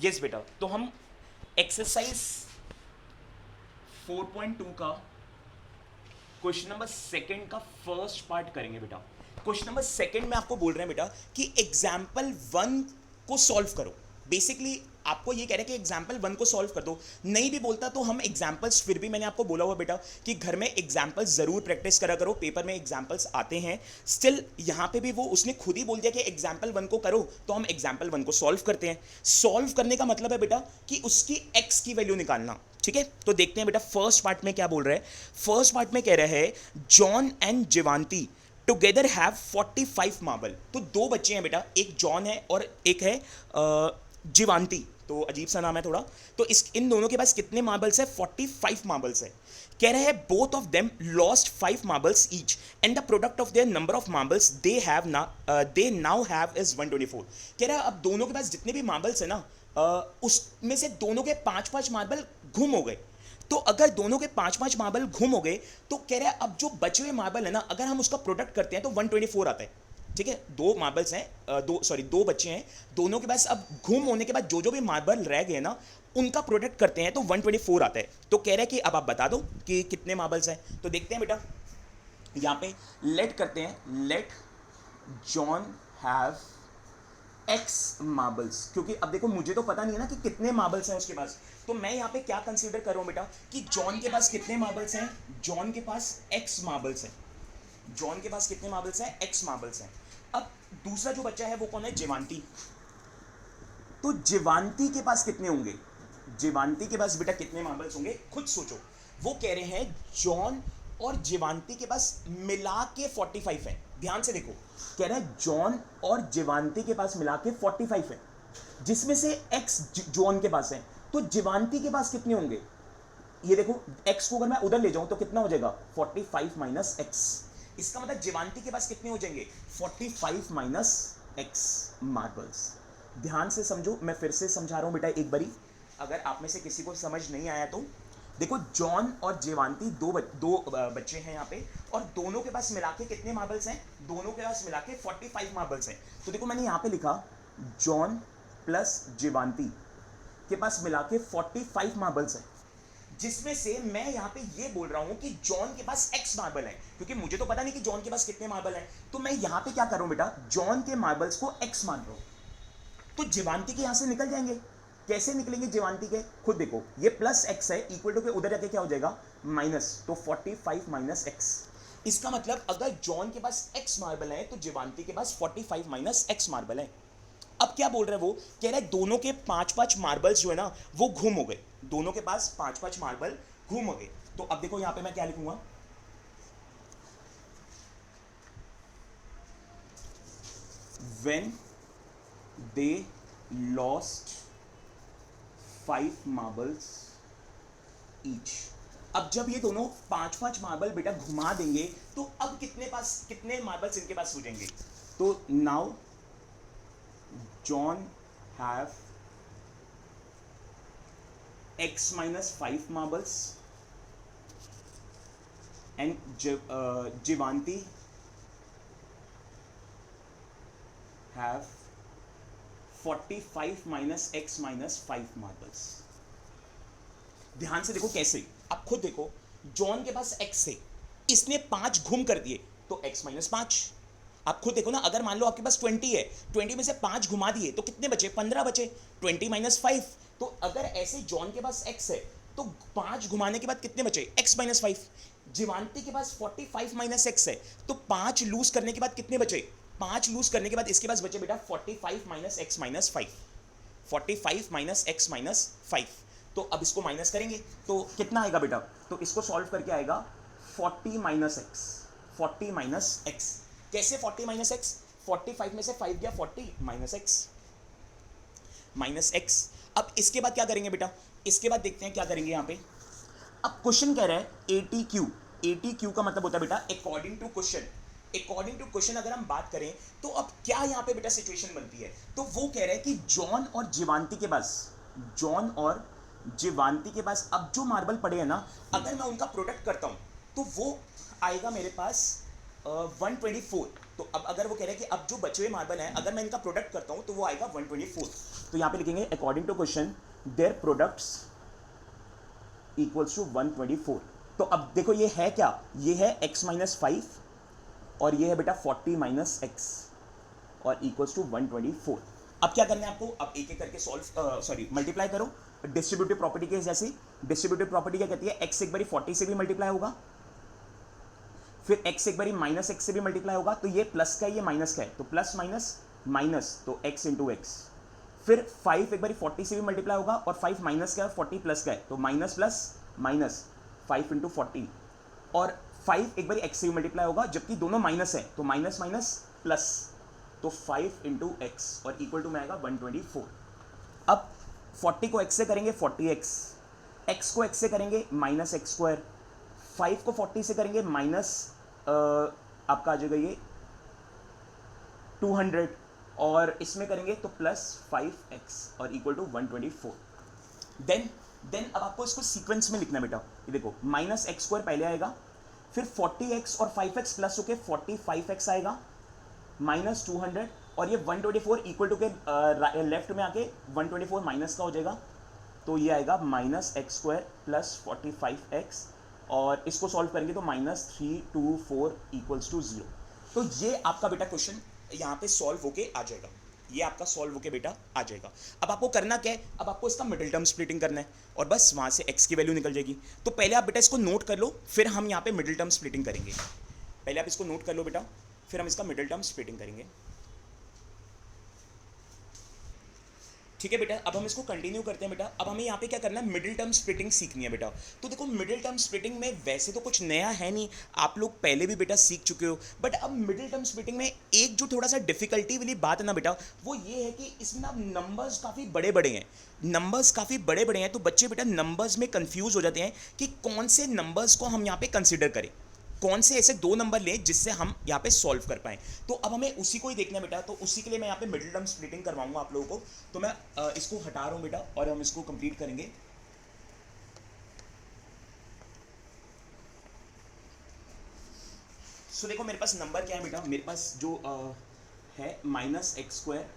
Yes बेटा, तो हम एक्सरसाइज 4.2 का क्वेश्चन नंबर सेकंड का फर्स्ट पार्ट करेंगे बेटा। क्वेश्चन नंबर सेकंड में आपको बोल रहे हैं बेटा कि एग्जाम्पल वन को सॉल्व करो। बेसिकली आपको ये कह रहे हैं कि एग्जाम्पल वन को सॉल्व कर दो। नहीं भी बोलता तो हम एग्जाम्पल्स, फिर भी मैंने आपको बोला हुआ बेटा कि घर में एग्जाम्पल्स जरूर प्रैक्टिस करा करो, पेपर में एग्जाम्पल्स आते हैं। स्टिल यहाँ पे भी वो उसने खुद ही बोल दिया कि एग्जाम्पल वन को करो, तो हम एग्जाम्पल वन को सॉल्व करते हैं। सॉल्व करने का मतलब है बेटा कि उसकी एक्स की वैल्यू निकालना। ठीक है, तो देखते हैं बेटा फर्स्ट पार्ट में क्या बोल रहे हैं। फर्स्ट पार्ट में कह रहे हैं John and Jivanti together have 45 marble. तो दो बच्चे हैं बेटा, एक जॉन है और एक है जिवांती। तो अजीब सा नाम है थोड़ा। तो इस इन दोनों के पास कितने मार्बल्स है? 45 मार्बल्स है। कह रहे हैं both of them lost 5 marbles each and the product of their number of marbles they now have is 124। कह रहा है अब दोनों के पास जितने भी मार्बल्स है ना, उसमें से दोनों के 5-5 मार्बल गुम हो गए। तो अगर दोनों के 5-5 मार्बल गुम हो गए तो कह रहा है अब जो बचे हुए मार्बल है ना, अगर हम उसका प्रोडक्ट करते हैं तो 124 आता है। ठीक है, दो मार्बल्स हैं, दो बच्चे हैं, दोनों के पास अब गुम होने के बाद जो जो भी मार्बल रह गए ना, उनका प्रोडक्ट करते हैं तो 124 आता है। तो कह रहा है कि अब आप बता दो कि कितने मार्बल्स हैं। तो देखते हैं बेटा, यहाँ पे लेट करते हैं, let John have x marbles. क्योंकि अब देखो मुझे तो पता नहीं है ना कि कितने मार्बल्स हैं उसके पास, तो मैं यहाँ पे क्या कंसीडर कर रहा हूँ बेटा कि जॉन के पास कितने मार्बल्स हैं? जॉन के पास एक्स मार्बल्स हैं। जॉन के पास कितने मार्बल्स हैं? एक्स मार्बल्स हैं। अब दूसरा जो बच्चा है वो कौन है? जिवांती। तो जिवांती के पास कितने होंगे? जिवांती के पास बेटा कितने मार्बल्स होंगे? खुद सोचो। वो कह रहे हैं जॉन और जिवांती के पास मिला के 45 है। ध्यान से देखो, कह रहे हैं जॉन और जिवांती के पास मिला के 45 है, जिसमें से एक्स जॉन के पास है। तो जिवांती के पास कितने होंगे? ये देखो, x को अगर मैं उधर ले जाऊं तो कितना हो जाएगा? 45 माइनस एक्स। इसका मतलब जिवांती के पास कितने हो जाएंगे? 45 माइनस एक्स मार्बल्स। ध्यान से समझो, मैं फिर से समझा रहा हूं बेटा एक बारी, अगर आप में से किसी को समझ नहीं आया तो देखो, जॉन और जिवांती दो बच्चे हैं यहाँ पे, और दोनों के पास मिला के कितने मार्बल्स हैं? दोनों के पास मिला के 45 मार्बल्स हैं। तो देखो मैंने यहाँ पे लिखा जॉन प्लस जिवांती के पास मिला के 45 मार्बल्स हैं, जिसमें से मैं यहां पे ये बोल रहा हूं कि जॉन के पास एक्स मार्बल है, क्योंकि मुझे तो पता नहीं कि जॉन के पास कितने मार्बल हैं। तो मैं यहां पे क्या कर रहा हूं बेटा, जॉन के मार्बल्स को एक्स मान रहा हूं। तो जिवांती के यहां से निकल जाएंगे। कैसे निकलेंगे जिवांती के? खुद देखो, ये प्लस एक्स है, इक्वल टू के उधर जाके क्या हो जाएगा? माइनस। तो 45 माइनस एक्स। इसका मतलब अगर जॉन के पास एक्स मार्बल है तो जिवांती के पास 45 माइनस एक्स मार्बल है। अब क्या बोल रहे हैं वो? कह रहे हैं दोनों के 5-5 मार्बल्स जो है ना वो घूम हो गए। दोनों के पास 5-5 मार्बल घूम हो गए। तो अब देखो यहां पे मैं क्या लिखूंगा, when they lost 5 marbles each. अब जब ये दोनों 5-5 मार्बल बेटा घुमा देंगे तो अब कितने मार्बल्स इनके पास सूझेंगे? तो now John have x minus 5 marbles and Jivanti have 45 minus x minus 5 marbles। ध्यान से देखो कैसे, आप खुद देखो, जॉन के पास x है, इसने 5 घुम कर दिए तो x माइनस 5। आप खुद देखो ना, अगर मान लो आपके पास 20 है, 20 में से 5 घुमा दिए तो कितने बचे? 15 बचे। 20 माइनस 5। तो अगर ऐसे जॉन के पास x है तो 5 घुमाने के बाद कितने बचे? x minus 5। जिवांती के पास 45 माइनस एक्स है, तो 5 लूज करने के बाद कितने बचे? 5 लूज करने के बाद इसके पास बचे बेटा 45 minus x minus 5। 45 minus x minus 5। तो अब इसको माइनस करेंगे तो कितना आएगा बेटा? तो इसको सॉल्व करके आएगा 40 माइनस एक्स। 40 minus x. कैसे 40 माइनस एक्स? 45 में से 5 गया 40 माइनस एक्स। Minus x. अब इसके बाद क्या करेंगे बेटा? इसके बाद देखते हैं क्या करेंगे यहाँ पे। अब क्वेश्चन कह रहा है 80Q। 80Q का मतलब होता है बेटा according to question. According to question अगर हम बात करें तो अब क्या यहाँ पे बेटा सिचुएशन बनती है? तो वो कह रहे हैं कि जॉन और जिवांती के पास, जॉन और जिवांती के पास अब जो मार्बल पड़े हैं ना, अगर मैं उनका प्रोडक्ट करता हूं तो वो आएगा मेरे पास 124। तो अब अगर वो कह रहे हैं कि अब जो बचे हुए मार्बल हैं अगर मैं इनका प्रोडक्ट करता हूं तो वो आएगा 124। तो यहां पे लिखेंगे according to question their products equals to 124। तो अब देखो ये है क्या, ये है x माइनस 5 और ये है बेटा 40 माइनस एक्स और इक्वल्स टू 124। अब क्या करना है आपको, अब एक एक करके सॉल्व मल्टीप्लाई करो डिस्ट्रीब्यूटिव प्रॉपर्टी के जैसे। डिस्ट्रीब्यूटिव प्रॉपर्टी क्या कहती है, x एक बारी 40 से भी मल्टीप्लाई होगा, फिर x एक बारी माइनस एक्स से भी मल्टीप्लाई होगा, तो ये प्लस का है ये माइनस का है, तो प्लस माइनस माइनस तो x इंटू एक्स। फिर 5 एक बारी 40 से भी मल्टीप्लाई होगा और 5 माइनस का है 40 प्लस का है, तो माइनस प्लस माइनस 5 इंटू 40। और 5 एक बारी x से भी मल्टीप्लाई होगा जबकि दोनों माइनस है, तो माइनस माइनस प्लस, तो 5 इंटू एक्स और इक्वल टू में आएगा 124। अब 40 को x से करेंगे 40x, x को x से करेंगे माइनस एक्स स्क्वायर, 5 को 40 से करेंगे माइनस आपका आ जाएगा ये 200 और इसमें करेंगे तो प्लस 5x और इक्वल टू 124। देन अब आपको इसको सीक्वेंस में लिखना है बेटा। ये देखो माइनस एक्स स्क्वायर पहले आएगा, फिर 40x और 5x प्लस होके 45x आएगा, माइनस 200 और ये 124 इक्वल टू के लेफ्ट में आके 124 माइनस का हो जाएगा, तो ये आएगा minus x square plus 45x और इसको सॉल्व करेंगे तो माइनस 324 इक्वल्स टू 0। तो ये आपका बेटा क्वेश्चन यहाँ पे सॉल्व होके आ जाएगा, ये आपका सॉल्व होके बेटा आ जाएगा। अब आपको करना क्या है, अब आपको इसका मिडिल टर्म स्प्लिटिंग करना है और बस वहाँ से x की वैल्यू निकल जाएगी। तो पहले आप बेटा इसको नोट कर लो, फिर हम यहाँ पे मिडिल टर्म स्प्लिटिंग करेंगे। पहले आप इसको नोट कर लो बेटा, फिर हम इसका मिडिल टर्म स्प्लिटिंग करेंगे। ठीक है बेटा, अब हम इसको कंटिन्यू करते हैं बेटा। अब हमें यहाँ पे क्या करना है, मिडिल टर्म स्प्लिटिंग सीखनी है बेटा। तो देखो मिडिल टर्म स्प्लिटिंग में वैसे तो कुछ नया है नहीं, आप लोग पहले भी बेटा सीख चुके हो, बट अब मिडिल टर्म स्प्लिटिंग में एक जो थोड़ा सा डिफिकल्टी वाली बात है ना बेटा, वो ये है कि इसमें ना नंबर्स काफ़ी बड़े बड़े हैं, नंबर्स काफ़ी बड़े बड़े हैं, तो बच्चे बेटा नंबर्स में कंफ्यूज हो जाते हैं कि कौन से नंबर्स को हम यहाँ पे कंसिडर करें, कौन से ऐसे दो नंबर लें जिससे हम यहाँ पे सॉल्व कर पाएं। तो अब हमें उसी को ही देखना है बेटा, तो उसी के लिए मैं यहाँ पे मिडिल टर्म स्प्लिटिंग करवाऊंगा आप लोगों को। तो मैं इसको हटा रहा हूँ बेटा और हम इसको कंप्लीट करेंगे। सो देखो मेरे पास नंबर क्या है बेटा, मेरे पास जो है minus x square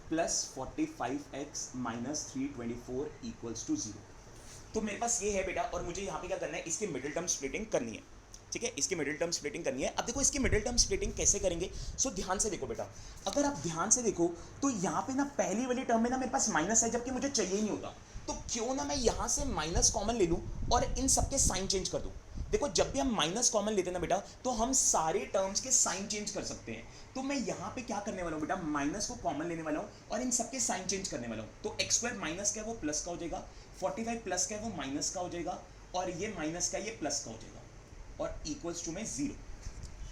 plus 45x minus 324 equals to 0। तो मेरे पास ये है बेटा और मुझे यहाँ पे क्या करना है, इसकी मिडिल टर्म स्प्लिटिंग करनी है। ठीक है, इसकी मिडिल टर्म स्प्लिटिंग करनी है। अब देखो इसकी मिडिल टर्म स्प्लिटिंग कैसे करेंगे, सो ध्यान से देखो बेटा, अगर आप ध्यान से देखो तो यहाँ पे ना पहली वाली टर्म में ना मेरे पास माइनस है जबकि मुझे चाहिए ही नहीं होता, तो क्यों ना मैं यहाँ से माइनस कॉमन ले लूँ और इन सबके साइन चेंज कर दूँ। देखो जब भी हम माइनस कॉमन लेते हैं ना बेटा, तो हम सारे टर्म्स के साइन चेंज कर सकते हैं। तो मैं यहाँ पे क्या करने वाला हूँ बेटा, माइनस को कॉमन लेने वाला हूँ और इन सबके साइन चेंज करने वाला हूँ। तो एक्स स्क्वायर माइनस का है वो प्लस का हो जाएगा, 45 प्लस का है वो माइनस का हो जाएगा और ये माइनस का ये प्लस का हो जाएगा और इक्वल्स टू में 0,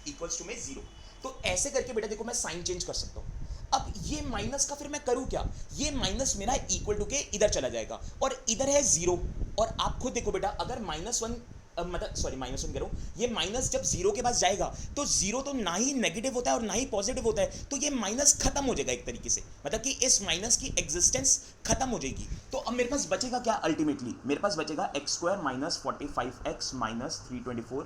इक्वल्स टू में 0। तो ऐसे करके बेटा देखो मैं साइन चेंज कर सकता हूँ। अब ये माइनस का फिर मैं करूँ क्या, ये माइनस मेरा इक्वल टू के इधर चला जाएगा और इधर है 0। और आप खुद देखो बेटा, अगर -1 मतलब सॉरी -1 कह रहा हूँ, ये माइनस जब 0 के पास जाएगा तो 0 तो ना ही नेगेटिव होता है और ना ही पॉजिटिव होता है, तो ये माइनस खत्म हो जाएगा एक तरीके से, मतलब कि इस माइनस की एग्जिस्टेंस खत्म हो जाएगी। तो अब मेरे पास बचेगा क्या, अल्टीमेटली मेरे पास बचेगा x square minus 45x minus 324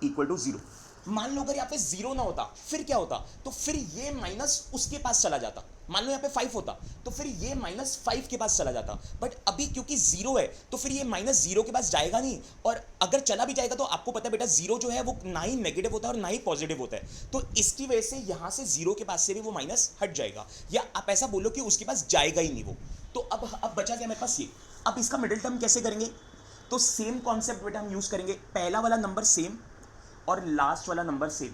equal to 0। मान लो अगर यहाँ पे 0 ना होता फिर क्या होता, तो फिर ये माइनस उसके पास चला जाता। मान लो यहाँ पे 5 होता तो फिर ये -5 के पास चला जाता, बट अभी क्योंकि 0 है तो फिर ये -0 के पास जाएगा नहीं, और अगर चला भी जाएगा तो आपको पता है बेटा 0 जो है वो ना ही नेगेटिव होता है और ना ही पॉजिटिव होता है, तो इसकी वजह से यहाँ से 0 के पास से भी वो माइनस हट जाएगा, या आप ऐसा बोलो कि उसके पास जाएगा ही नहीं वो। तो अब बचा क्या मेरे पास ये। अब इसका मिडिल टर्म कैसे करेंगे, तो सेम कॉन्सेप्ट बेटा हम यूज करेंगे, पहला वाला नंबर सेम और लास्ट वाला नंबर सेम,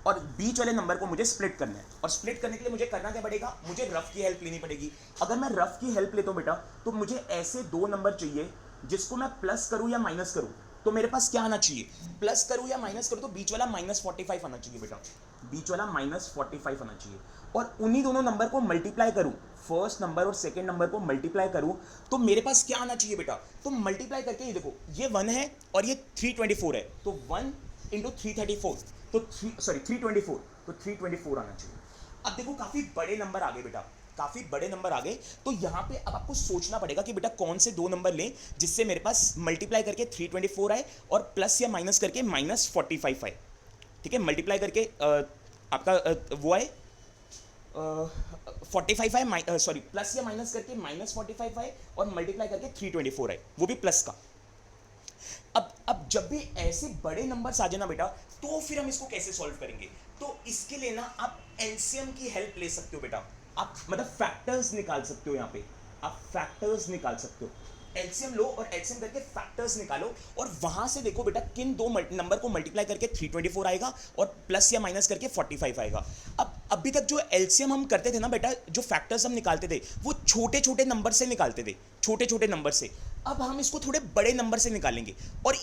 और बीच वाले नंबर को मुझे स्प्लिट करना है। और स्प्लिट करने के लिए मुझे करना क्या पड़ेगा, मुझे रफ की हेल्प लेनी पड़ेगी। अगर मैं रफ की हेल्प लेता हूँ बेटा, तो मुझे ऐसे दो नंबर चाहिए जिसको मैं प्लस करूँ या माइनस करूँ। तो मेरे पास क्या आना चाहिए, प्लस करूँ या माइनस करूँ, तो बीच वाला -45 आना चाहिए बेटा, बीच वाला -45 आना चाहिए। और उन्हीं दोनों नंबर को मल्टीप्लाई करूँ, फर्स्ट नंबर और सेकेंड नंबर को मल्टीप्लाई करूँ, तो मेरे पास क्या आना चाहिए बेटा, तो मल्टीप्लाई करके ये देखो, ये 1 है और ये 324 है, तो 1 इंटू 334, तो 324, तो 324 आना चाहिए। अब देखो काफ़ी बड़े नंबर आ गए बेटा, काफ़ी बड़े नंबर आ गए, तो यहाँ पे अब आपको सोचना पड़ेगा कि बेटा कौन से दो नंबर लें जिससे मेरे पास मल्टीप्लाई करके 324 आए और प्लस या माइनस करके -45 आए। ठीक है, मल्टीप्लाई करके आपका वो है 45 है, सॉरी प्लस या माइनस करके -45 है, और मल्टीप्लाई करके 324 है, वो भी प्लस का। अब जब भी ऐसे बड़े नंबर्स आ जाए ना बेटा, तो फिर हम इसको कैसे सॉल्व करेंगे? तो इसके लिए ना आप एलसीएम की हेल्प ले सकते हो बेटा। आप मतलब फैक्टर्स निकाल सकते हो, यहाँ पे आप फैक्टर्स निकाल सकते हो। एलसीएम लो और एलसीएम करके फैक्टर्स निकालो, और वहां से देखो बेटा किन दो नंबर को मल्टीप्लाई करके 324 आएगा और प्लस या माइनस करके 45 आएगा। अब अभी तक जो एलसीएम हम करते थे ना बेटा, जो फैक्टर्स हम निकालते थे वो छोटे छोटे नंबर से निकालते थे, छोटे छोटे नंबर से। अब हम इसको थोड़े बड़े नंबर से निकालेंगे, और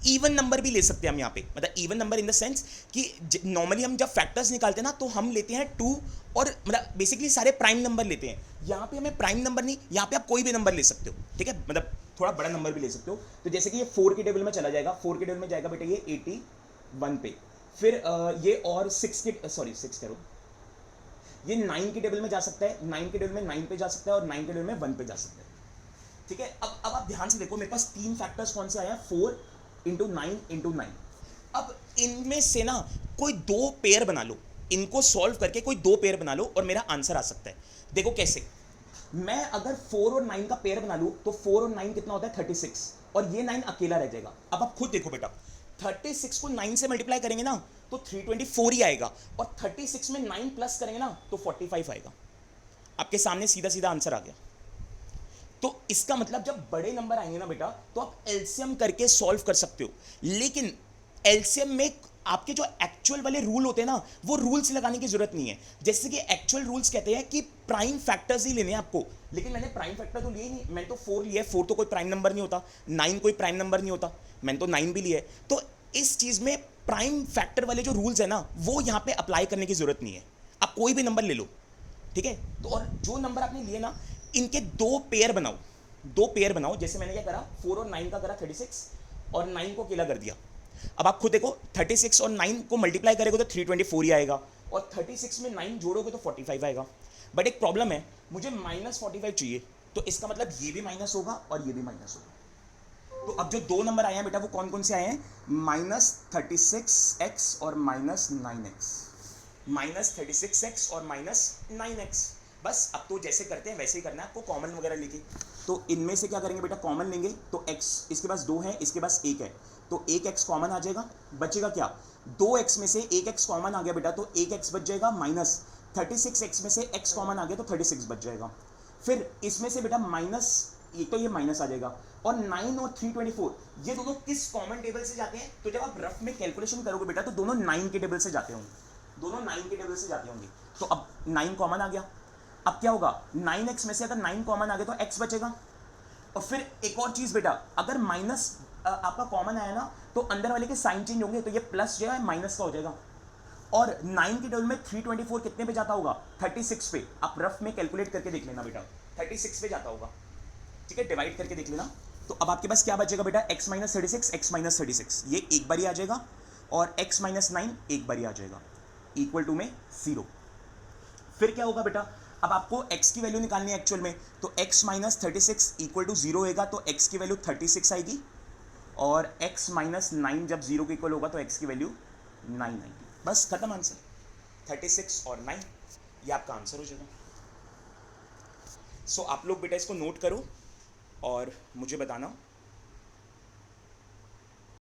इवन नंबर भी ले सकते हैं हम यहाँ पे, मतलब even number in the sense कि नॉर्मली हम जब फैक्टर्स निकालते हैं ना, तो हम लेते हैं 2, और मतलब बेसिकली सारे प्राइम नंबर लेते हैं। यहाँ पे हमें प्राइम नंबर नहीं, यहाँ पे आप कोई भी नंबर ले सकते हो, ठीक है, मतलब थोड़ा बड़ा नंबर भी ले सकते हो। तो जैसे कि ये 4 के टेबल में चला जाएगा, 4 के टेबल में जाएगा बेटा ये 81 पे, फिर ये और 6 करो, ये 9 के टेबल में जा सकता है, 9 के टेबल में 9 पे जा सकता है, और 9 के टेबल में 1 पे जा सकता है, ठीक है। अब आप ध्यान से देखो, मेरे पास 3 फैक्टर्स कौन से आए हैं, 4 इंटू 9 इंटू 9। अब इनमें से ना कोई 2 पेयर बना लो, इनको सॉल्व करके कोई 2 पेयर बना लो और मेरा आंसर आ सकता है। देखो कैसे, मैं अगर 4 और 9 का पेयर बना लूं तो 4 और 9 कितना होता है 36, और ये 9 अकेला रह जाएगा। अब आप खुद देखो बेटा, 36 को 9 से मल्टीप्लाई करेंगे ना तो 324 ही आएगा, और 36 में 9 प्लस करेंगे ना तो 45 आएगा। आपके सामने सीधा सीधा आंसर आ गया। तो इसका मतलब जब बड़े नंबर आएंगे ना बेटा, तो आप एलसीएम करके सॉल्व कर सकते हो, लेकिन एलसीएम में आपके जो एक्चुअल वाले रूल होते हैं ना, वो रूल्स लगाने की जरूरत नहीं है। जैसे कि एक्चुअल रूल्स कहते हैं कि प्राइम फैक्टर्स ही लेने हैं आपको, लेकिन मैंने प्राइम फैक्टर तो लिए नहीं, मैंने तो 4 लिया है, 4 तो कोई प्राइम नंबर नहीं होता, 9 कोई प्राइम नंबर नहीं होता, मैंने तो 9 भी लिया है। तो इस चीज में प्राइम फैक्टर वाले जो रूल्स है ना, वो यहाँ पे अप्लाई करने की जरूरत नहीं है। आप कोई भी नंबर ले लो, ठीक है। तो और जो नंबर आपने लिए ना, इनके 2 पेयर बनाओ, 2 पेयर बनाओ। जैसे मैंने क्या करा, 4 और 9 का करा 36, और 9 को अकेला कर दिया। अब आप खुद देखो, 36 और 9 को मल्टीप्लाई करेगा तो 324 ही आएगा, और 36 में 9 जोड़ोगे तो 45 आएगा। बट एक प्रॉब्लम है, मुझे -45 चाहिए, तो इसका मतलब ये भी माइनस होगा और ये भी माइनस होगा। तो अब जो 2 नंबर आए हैं बेटा, वो कौन कौन से आए हैं, -36x और -9x, -36x और -9x। बस अब तो जैसे करते हैं वैसे ही करना है आपको, कॉमन वगैरह लेके। तो इनमें से क्या करेंगे बेटा, कॉमन लेंगे, तो x इसके पास 2 है, इसके पास 1 है, तो 1x कॉमन आ जाएगा, बचेगा क्या, 2x में से 1x कॉमन आ गया बेटा, तो 1x बच जाएगा, माइनस 36x में से x कॉमन आ गया तो 36 बच जाएगा। फिर इसमें से बेटा माइनस, एक तो ये माइनस आ जाएगा, और 9 और 324 ये दोनों किस कॉमन टेबल से जाते हैं, तो जब आप रफ में कैलकुलेशन करोगे बेटा, तो दोनों 9 के टेबल से जाते होंगे, दोनों 9 के टेबल से जाते होंगे। तो अब 9 कॉमन आ गया, अब क्या होगा, 9x में से अगर 9 कॉमन आ गया तो x बचेगा। और फिर एक और चीज बेटा, अगर माइनस आपका कॉमन आया ना, तो अंदर वाले के साइन चेंज होंगे, तो ये प्लस जो है माइनस का हो जाएगा। और 9 के टेबल में 324 कितने पे जाता होगा, 36 पे। आप रफ में कैलकुलेट करके देख लेना बेटा, 36 पे जाता होगा, ठीक है, डिवाइड करके देख लेना। तो अब आपके पास क्या बचेगा बेटा, x - 36, x - 36 ये एक बार ही आ जाएगा, और x - 9 एक बार ही आ जाएगा, इक्वल टू में 0। फिर क्या होगा बेटा, अब आपको x की वैल्यू निकालनी है एक्चुअल में, तो x - 36 इक्वल टू 0 होगा, तो x की वैल्यू 36 आएगी, और x - 9 जब 0 के इक्वल होगा तो x की वैल्यू 9 आएगी। बस खत्म आंसर, 36 और 9, ये आपका आंसर हो जाएगा। सो आप लोग बेटा इसको नोट करो और मुझे बताना